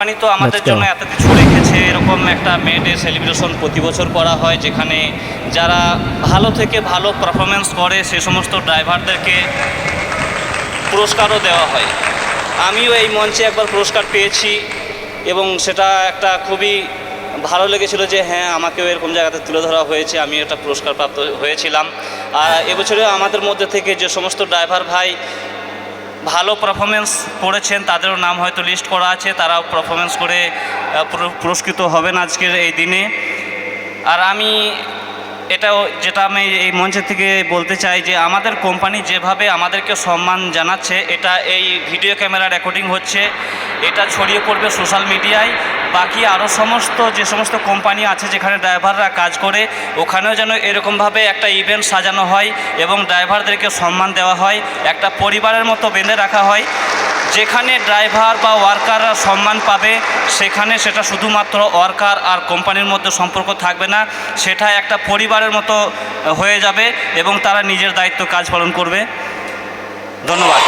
Company তো আমাদের জন্য এত কিছু রেখেছে। এরকম একটা মে ডে সেলিব্রেশন প্রতি বছর করা হয়, যেখানে যারা ভালো থেকে ভালো পারফরমেন্স করে সে সমস্ত ড্রাইভারদেরকে পুরস্কারও দেওয়া হয়। আমিও এই মঞ্চে একবার পুরস্কার পেয়েছি এবং সেটা একটা খুবই ভালো লেগেছিল যে হ্যাঁ, আমাকেও এরকম জায়গাতে তুলে ধরা হয়েছে, আমি একটা পুরস্কার প্রাপ্ত হয়েছিলাম। আর এবছরে আমাদের মধ্যে থেকে যে সমস্ত ড্রাইভার ভাই ভালো পারফরমেন্স করেছেন তাদেরও নাম হয়তো লিস্ট করা আছে, তারাও পারফরমেন্স করে পুরস্কৃত হবেন আজকের এই দিনে। আর আমি যেটা আমি এই মঞ্চের থেকে বলতে চাই যে আমাদের কোম্পানি যেভাবে আমাদেরকে সম্মান জানাচ্ছে, এটা এই ভিডিও ক্যামেরা রেকর্ডিং হচ্ছে, এটা ছড়িয়ে পড়বে সোশ্যাল মিডিয়ায়। বাকি আরও যে সমস্ত কোম্পানি আছে যেখানে ড্রাইভাররা কাজ করে, ওখানেও যেন এরকমভাবে একটা ইভেন্ট সাজানো হয় এবং ড্রাইভারদেরকে সম্মান দেওয়া হয়, একটা পরিবারের মতো বেঁধে রাখা হয়। যেখানে ড্রাইভার বা ওয়ার্কাররা সম্মান পাবে, সেখানে সেটা শুধুমাত্র ওয়ার্কার আর কোম্পানির মধ্যে সম্পর্ক থাকবে না, সেটা একটা পরিবারের মতো হয়ে যাবে এবং তারা নিজের দায়িত্ব কাজ পালন করবে। ধন্যবাদ।